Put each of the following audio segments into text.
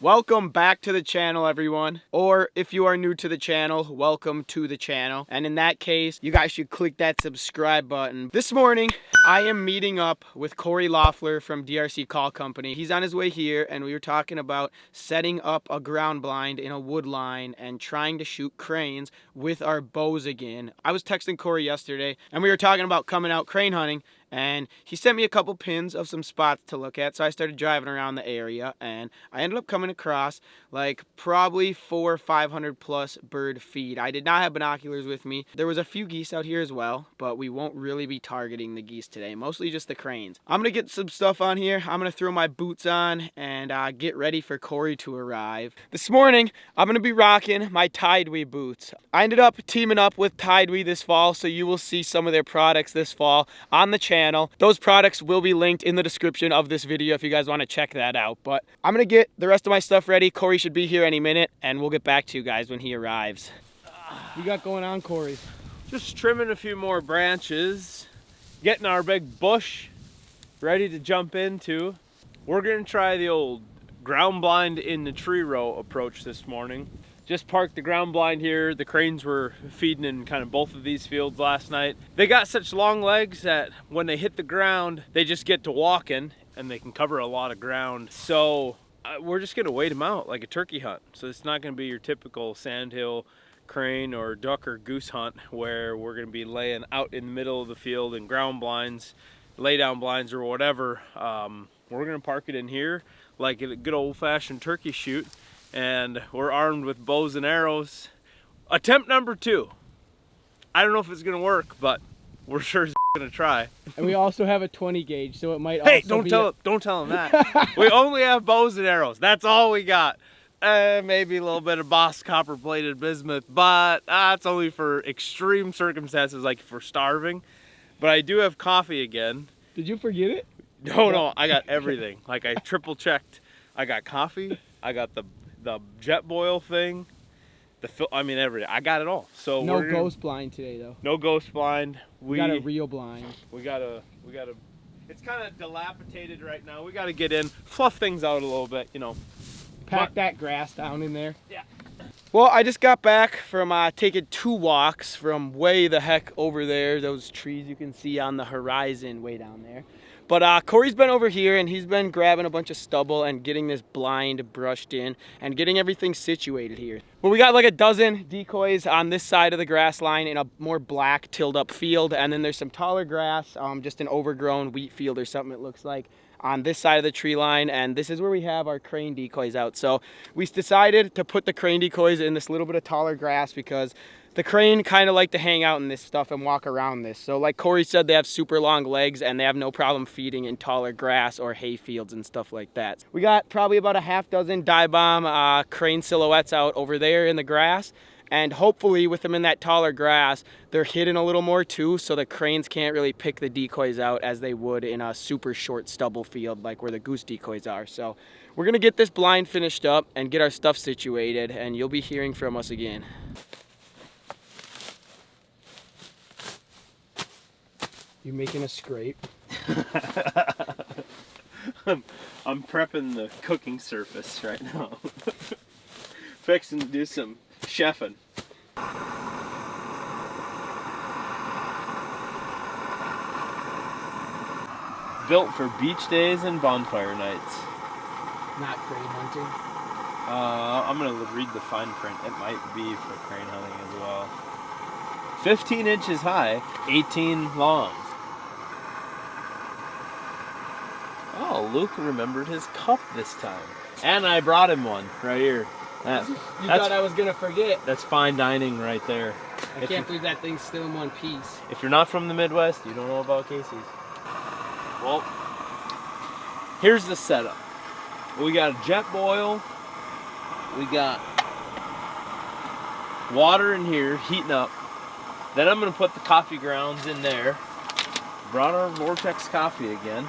Welcome back to the channel, everyone. Or if you are new to the channel, welcome to the channel. And in that case, you guys should click that subscribe button. This morning, I am meeting up with Cory from DRC Call Company. He's on his way here, and we were talking about setting up a ground blind in a wood line and trying to shoot cranes with our bows again. I was texting Cory yesterday, and we were talking about coming out crane hunting, and he sent me a couple pins of some spots to look at, so I started driving around the area, and I ended up coming across like probably 400 or 500 plus bird feed. I did not have binoculars with me. There was a few geese out here as well, but we won't really be targeting the geese today, mostly just the cranes. I'm gonna get some stuff on here. I'm gonna throw my boots on and get ready for Cory to arrive. This morning, I'm gonna be rocking my Tidewee boots. I ended up teaming up with Tidewee this fall, so you will see some of their products this fall on the channel. Those products will be linked in the description of this video if you guys want to check that out. But I'm gonna get the rest of my stuff ready. Cory should be here any minute, and we'll get back to you guys when he arrives. What you got going on, Cory? Just trimming a few more branches, getting our big bush ready to jump into. We're gonna try the old ground blind in the tree row approach this morning. Just parked the ground blind here. The cranes were feeding in kind of both of these fields last night. They got such long legs that when they hit the ground, they just get to walking and they can cover a lot of ground. So we're just gonna wait them out like a turkey hunt. So it's not gonna be your typical Sandhill crane or duck or goose hunt where we're gonna be laying out in the middle of the field in ground blinds, lay down blinds or whatever. We're gonna park it in here like a good old-fashioned turkey shoot, and we're armed with bows and arrows. Attempt number 2. I don't know if it's gonna work, but we're sure as gonna try. And we also have a 20 gauge, so it might Hey, also don't tell them that. We only have bows and arrows. That's all we got. Maybe a little bit of Boss copper plated bismuth, but that's only for extreme circumstances, like if we're starving. But I do have coffee again. Did you forget it? No, I got everything. Like I triple checked. I got coffee. I got the jet boil thing. Everything. I got it all. So no ghost blind today, though. No ghost blind. We got a real blind. We gotta. It's kind of dilapidated right now. We gotta get in, fluff things out a little bit, you know. Pack that grass down in there. Yeah. Well, I just got back from taking 2 walks from way the heck over there. Those trees you can see on the horizon way down there. But Cory's been over here and he's been grabbing a bunch of stubble and getting this blind brushed in and getting everything situated here. Well, we got like a dozen decoys on this side of the grass line in a more black tilled up field, and then there's some taller grass, just an overgrown wheat field or something it looks like, on this side of the tree line, and this is where we have our crane decoys out. So we decided to put the crane decoys in this little bit of taller grass because the crane kind of like to hang out in this stuff and walk around this. So like Cory said, they have super long legs and they have no problem feeding in taller grass or hay fields and stuff like that. We got probably about a half dozen dye bomb crane silhouettes out over there in the grass. And hopefully with them in that taller grass, they're hidden a little more too, so the cranes can't really pick the decoys out as they would in a super short stubble field like where the goose decoys are. So we're gonna get this blind finished up and get our stuff situated, and you'll be hearing from us again. You making a scrape? I'm prepping the cooking surface right now. Fixing to do some chefing. Built for beach days and bonfire nights. Not crane hunting? I'm gonna read the fine print. It might be for crane hunting as well. 15 inches high, 18 long. Oh, Luke remembered his cup this time. And I brought him one right here. You thought I was gonna forget. That's fine dining right there. I can't believe that thing's still in one piece. If you're not from the Midwest, you don't know about Casey's. Well, here's the setup. We got a jet boil. We got water in here heating up. Then I'm gonna put the coffee grounds in there. Brought our Vortex coffee again.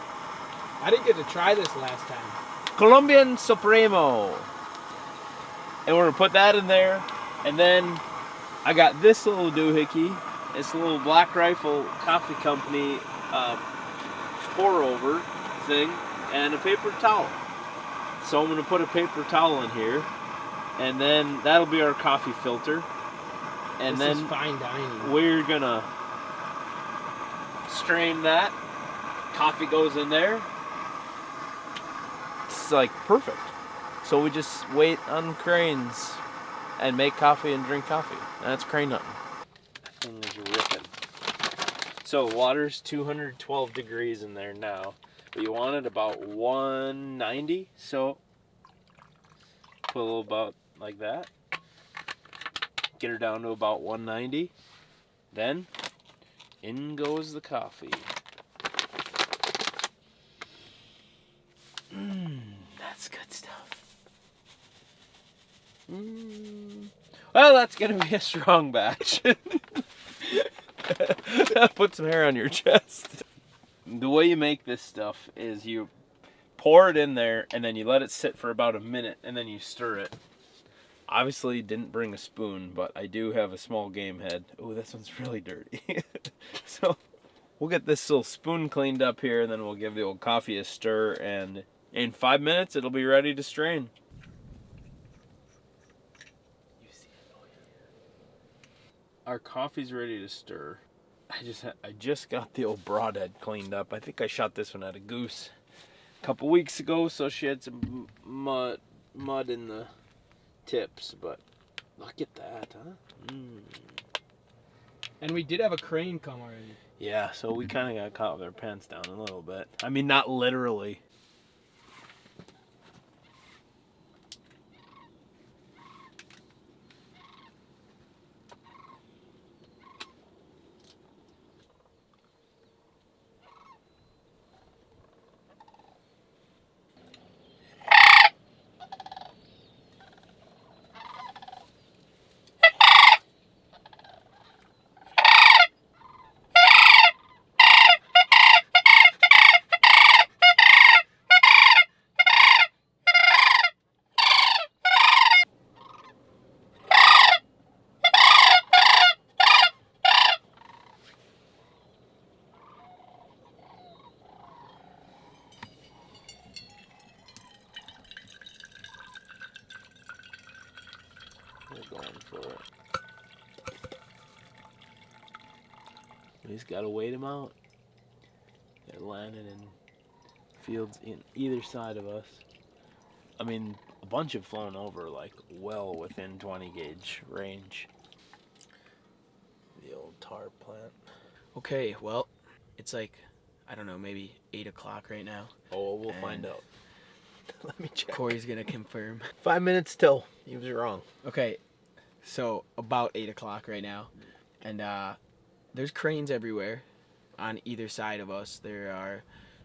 I didn't get to try this last time. Colombian Supremo. And we're gonna put that in there. And then I got this little doohickey. It's a little Black Rifle Coffee Company pour over thing and a paper towel. So I'm gonna put a paper towel in here, and then that'll be our coffee filter. And This then is fine dining. we're gonna strain that. Coffee goes in there. It's like perfect. So we just wait on cranes and make coffee and drink coffee. That's crane hunting. That thing is ripping. So water's 212 degrees in there now. But you want it about 190. So put a little about like that. Get her down to about 190. Then in goes the coffee. That's good stuff. Well, that's gonna be a strong batch. Put some hair on your chest. The way you make this stuff is you pour it in there and then you let it sit for about a minute and then you stir it. Obviously didn't bring a spoon, but I do have a small game head. Oh, this one's really dirty. So we'll get this little spoon cleaned up here and then we'll give the old coffee a stir, and in 5 minutes it'll be ready to strain. Our coffee's ready to stir. I just got the old broadhead cleaned up. I think I shot this one at a goose a couple weeks ago, so she had some mud in the tips, but look at that, huh? And we did have a crane come already. Yeah, so we kind of got caught with our pants down a little bit. I mean, not literally. We're going for it. We just gotta wait them out. They're landing in fields in either side of us. I mean, a bunch have flown over, like, well within 20 gauge range. The old tar plant. Okay, well, it's like, I don't know, maybe 8 o'clock right now. Oh, we'll find out. Let me check. Cory's gonna confirm. 5 minutes till. He was wrong. Okay, so about 8 o'clock right now, and there's cranes everywhere on either side of us. There are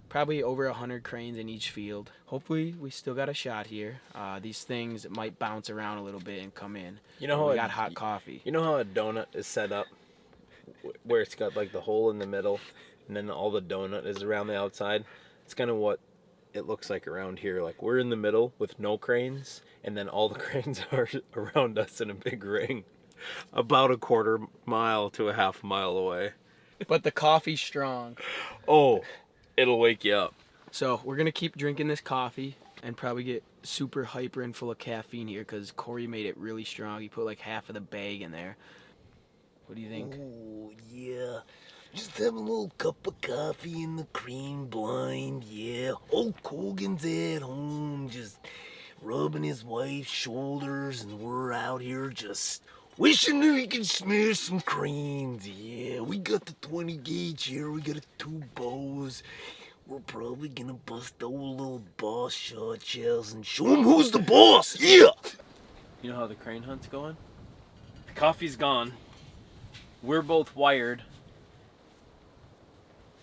probably over 100 cranes in each field. Hopefully we still got a shot here. These things might bounce around a little bit and come in. You know how we got hot coffee. You know how a donut is set up, where it's got like the hole in the middle, and then all the donut is around the outside? It's kind of what it looks like around here. Like, we're in the middle with no cranes, and then all the cranes are around us in a big ring, about a quarter mile to a half mile away. But the coffee's strong. Oh, it'll wake you up. So we're gonna keep drinking this coffee and probably get super hyper and full of caffeine here because Cory made it really strong. He put like half of the bag in there. What do you think? Oh, yeah. Just have a little cup of coffee in the cream blind, yeah. Old Cogan's at home, just rubbing his wife's shoulders, and we're out here just wishing that we could smash some cranes, yeah. We got the 20 gauge here, we got 2 bows. We're probably gonna bust our little boss shot shells and show him who's the boss, yeah! You know how the crane hunt's going? The coffee's gone. We're both wired.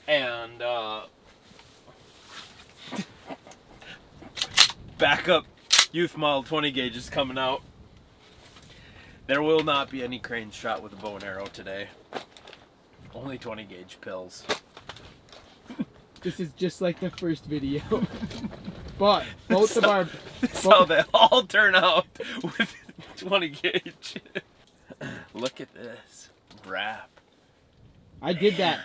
And, backup youth model 20 gauge is coming out. There will not be any crane shot with a bow and arrow today. Only 20 gauge pills. This is just like the first video. But both of our... That's how they all turn out with 20 gauge. Look at this wrap. I did that.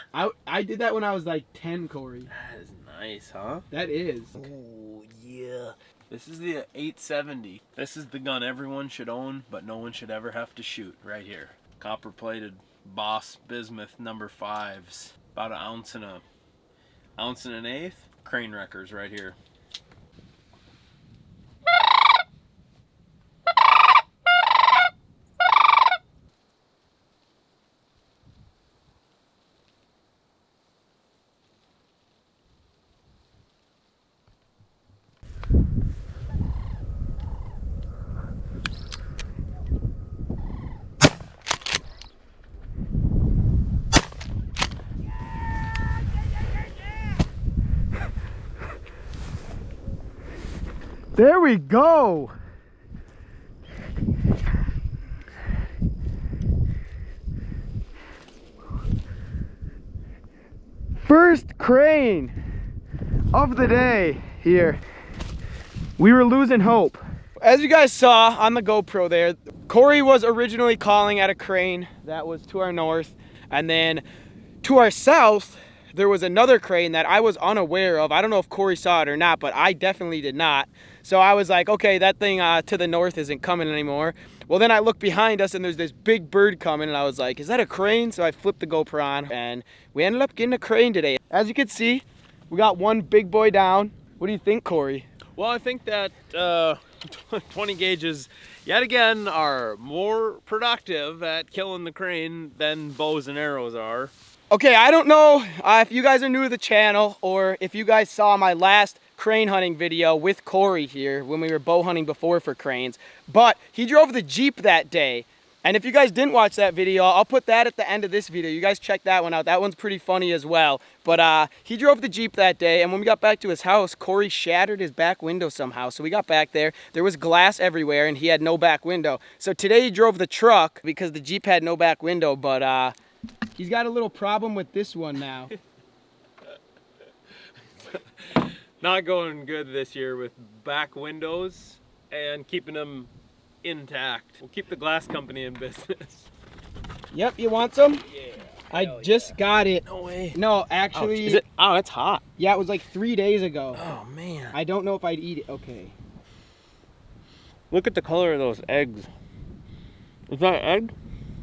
I did that when I was like 10, Cory. That is nice, huh? That is. Oh, yeah. This is the 870. This is the gun everyone should own, but no one should ever have to shoot. Right here. Copper plated Boss Bismuth number 5s. About an ounce and an eighth. Crane wreckers right here. There we go. First crane of the day here. We were losing hope. As you guys saw on the GoPro there, Cory was originally calling at a crane that was to our north, and then to our south there was another crane that I was unaware of. I don't know if Cory saw it or not, but I definitely did not. So I was like, okay, that thing to the north isn't coming anymore. Well, then I look behind us and there's this big bird coming, and I was like, is that a crane? So I flipped the GoPro on and we ended up getting a crane today. As you can see, we got one big boy down. What do you think, Cory? Well, I think that 20 gauges, yet again, are more productive at killing the crane than bows and arrows are. Okay, I don't know if you guys are new to the channel or if you guys saw my last crane hunting video with Cory here when we were bow hunting before for cranes, but he drove the Jeep that day. And if you guys didn't watch that video, I'll put that at the end of this video. You guys check that one out. That one's pretty funny as well. But he drove the Jeep that day, and when we got back to his house, Cory shattered his back window somehow. So we got back there. There was glass everywhere, and he had no back window. So today he drove the truck because the Jeep had no back window, but he's got a little problem with this one now. Not going good this year with back windows and keeping them intact. We'll keep the glass company in business. Yep, you want some? Yeah. I just got it. No way. No, actually. Is it? Oh, it's hot. Yeah, it was like 3 days ago. Oh, man. I don't know if I'd eat it. Okay. Look at the color of those eggs. Is that egg?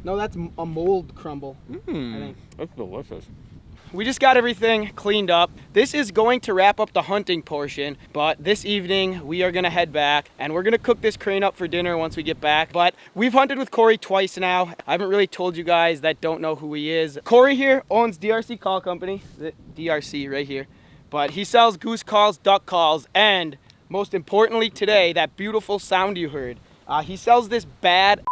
No, that's a mold crumble. I think. That's delicious. We just got everything cleaned up. This is going to wrap up the hunting portion, but this evening we are gonna head back and we're gonna cook this crane up for dinner once we get back. But we've hunted with Cory twice now. I haven't really told you guys that don't know who he is. Cory here owns DRC Call Company, the DRC right here. But he sells goose calls, duck calls, and most importantly today, that beautiful sound you heard. He sells this bad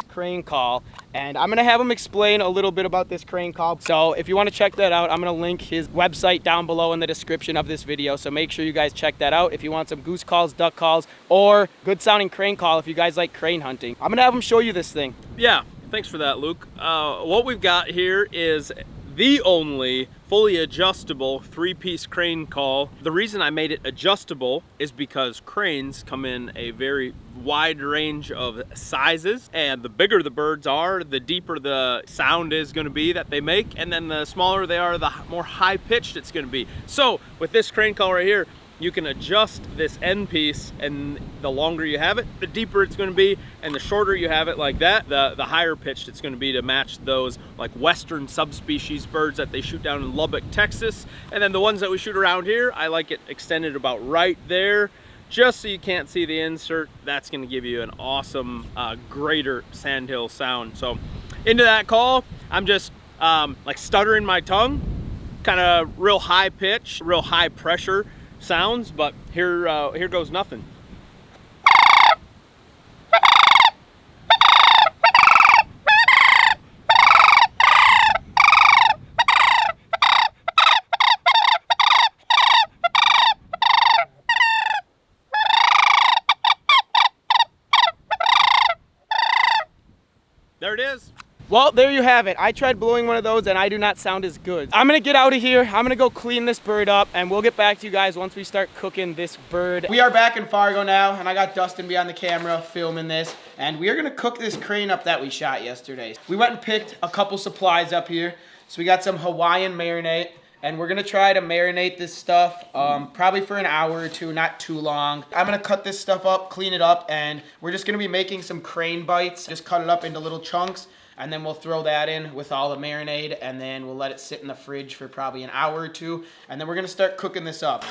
crane call, and I'm gonna have him explain a little bit about this crane call. So if you want to check that out, I'm gonna link his website down below in the description of this video, so make sure you guys check that out if you want some goose calls, duck calls, or good sounding crane call if you guys like crane hunting. I'm gonna have him show you this thing. Yeah, thanks for that, Luke. What we've got here is the only fully adjustable 3-piece crane call. The reason I made it adjustable is because cranes come in a very wide range of sizes, and the bigger the birds are, the deeper the sound is going to be that they make, and then the smaller they are, the more high pitched it's going to be. So with this crane call right here, you can adjust this end piece, and the longer you have it, the deeper it's going to be, and the shorter you have it like that, the higher pitched it's going to be to match those like western subspecies birds that they shoot down in Lubbock, Texas. And then the ones that we shoot around here, I like it extended about right there, just so you can't see the insert. That's going to give you an awesome greater Sandhill sound. So into that call, I'm just like stuttering my tongue, kind of real high pitch, real high pressure sounds, but here goes nothing. There it is. Well, there you have it. I tried blowing one of those and I do not sound as good. I'm gonna get out of here. I'm gonna go clean this bird up and we'll get back to you guys once we start cooking this bird. We are back in Fargo now, and I got Dustin behind the camera filming this, and we are gonna cook this crane up that we shot yesterday. We went and picked a couple supplies up here. So we got some Hawaiian marinade, and we're gonna try to marinate this stuff probably for an hour or two, not too long. I'm gonna cut this stuff up, clean it up, and we're just gonna be making some crane bites. Just cut it up into little chunks, and then we'll throw that in with all the marinade, and then we'll let it sit in the fridge for probably an hour or two, and then we're gonna start cooking this up.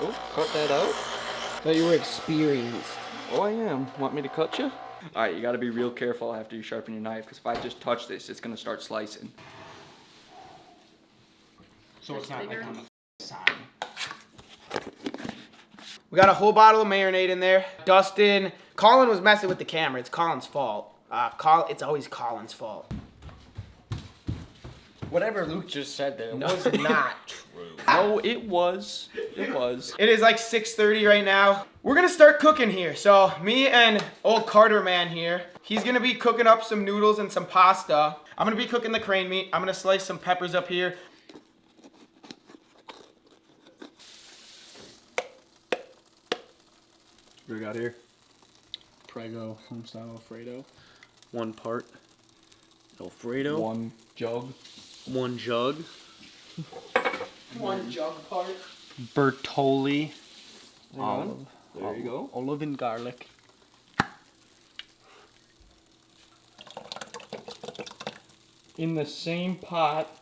Oh, cut that out. Thought you were experienced. Oh, I am. Want me to cut you? All right, you got to be real careful after you sharpen your knife, because if I just touch this, it's going to start slicing. So it's not like on the side. We got a whole bottle of marinade in there. Dustin, Colin was messing with the camera. It's Colin's fault. It's always Colin's fault. Whatever Luke just said there was not true. No, it was. It was. It is like 6:30 right now. We're gonna start cooking here. So me and old Carter man here, he's gonna be cooking up some noodles and some pasta. I'm gonna be cooking the crane meat. I'm gonna slice some peppers up here. What do we got here? Prego, homestyle Alfredo. 1 part Alfredo. One jug. 1 jug. One jug part. Bertolli. Olive. There you go. Olive and garlic. In the same pot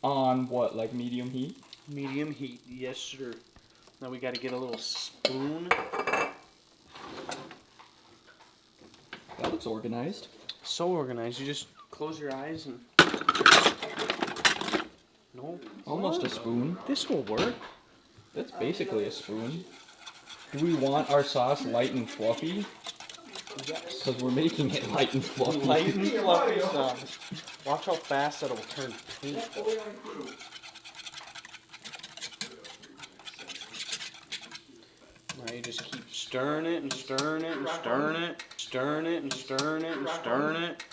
on what, like medium heat? Medium heat, yes sir. Now we gotta get a little spoon. That looks organized. So organized, you just close your eyes and... No. Almost a spoon. This will work. That's basically a spoon. Do we want our sauce light and fluffy? Yes. Because we're making it light and fluffy. Light and fluffy sauce. Watch how fast that'll turn pink. Now you just keep stirring it and stirring it and stirring it, stirring it and stirring it and stirring it.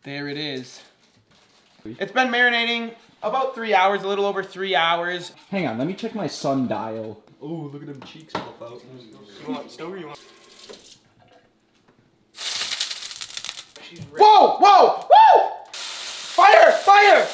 There it is. It's been marinating about 3 hours, a little over 3 hours. Hang on, let me check my sundial. Oh, look at them cheeks pop out. You want stove or you want? Whoa, whoa, whoa! Fire, fire!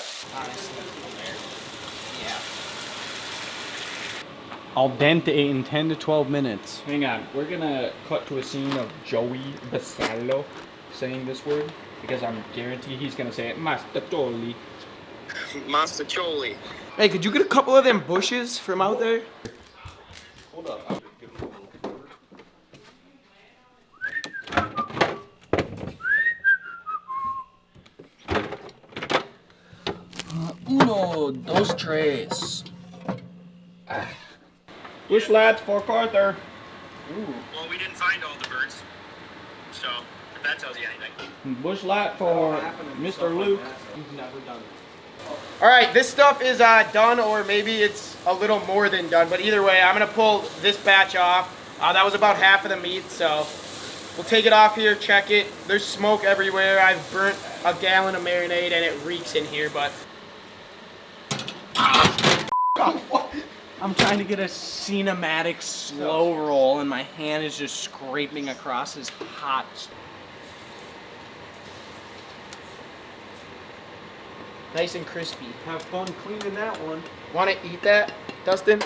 Al dente in 10 to 12 minutes. Hang on, we're gonna cut to a scene of Joey Basallo saying this word, because I'm guaranteed he's gonna say it Mastatoli. Mastacholi. Hey, could you get a couple of them bushes from out there? Hold up. Uno, dos, tres. Bush lads for Carter. Well, we didn't find all the birds, so if that tells you anything. Bush light for Mr. Luke. We've never done it. All right, this stuff is done, or maybe it's a little more than done, but either way, I'm gonna pull this batch off. That was about half of the meat, so we'll take it off here, check it. There's smoke everywhere. I've burnt a gallon of marinade and it reeks in here, but... I'm trying to get a cinematic slow roll and my hand is just scraping across this hot. Nice and crispy. Have fun cleaning that one. Want to eat that, Dustin?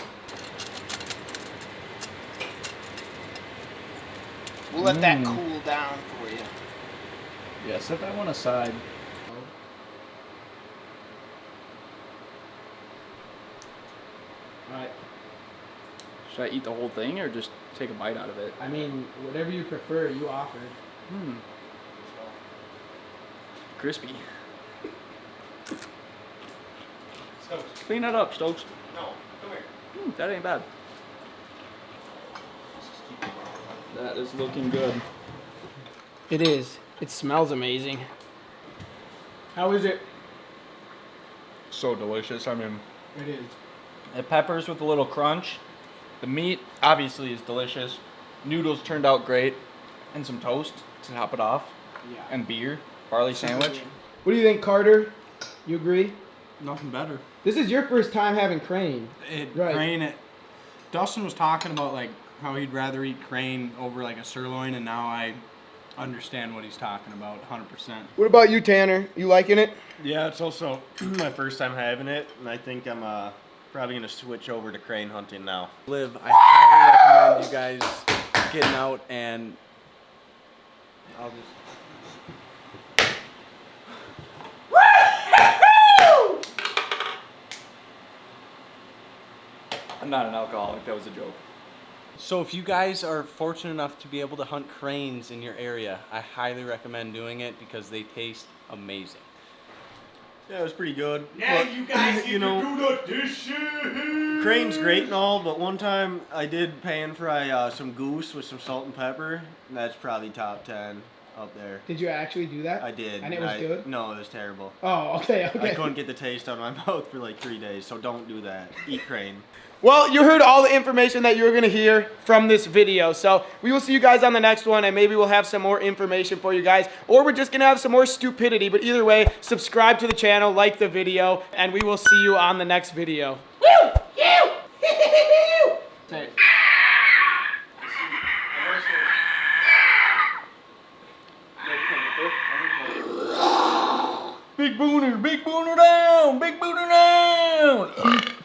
We'll let that cool down for you. Yeah, set that one aside. All right. Should I eat the whole thing or just take a bite out of it? I mean, whatever you prefer, you offered. Crispy. Stokes. Clean that up, Stokes. No, come here. That ain't bad. That is looking good. It is. It smells amazing. How is it? So delicious. I mean, It is. the peppers with a little crunch. The meat obviously is delicious. Noodles turned out great. And some toast to top it off. Yeah. And beer. Barley sandwich. What do you think, Carter? You agree? Nothing better. This is your first time having crane. It Right. Dustin was talking about like how he'd rather eat crane over like a sirloin, and now I understand what he's talking about 100%. What about you, Tanner? You liking it? Yeah, it's also my first time having it, and I think I'm probably gonna switch over to crane hunting now. Liv, I highly recommend you guys getting out and I'll just. I'm not an alcoholic. That was a joke. So if you guys are fortunate enough to be able to hunt cranes in your area, I highly recommend doing it because they taste amazing. Yeah, it was pretty good. Now But, you guys you know, do the dishes. crane's great and all, but one time I did pan fry some goose with some salt and pepper, and that's probably top 10 up there. Did you actually do that? I did. And it was good? No, it was terrible. Oh, okay. I couldn't get the taste out of my mouth for like 3 days, so don't do that. Eat crane. Well, you heard all the information that you were going to hear from this video. So we will see you guys on the next one, and maybe we'll have some more information for you guys, or we're just going to have some more stupidity. But either way, subscribe to the channel, like the video, and we will see you on the next video. Woo! Say it. Big booner down! Big booner down!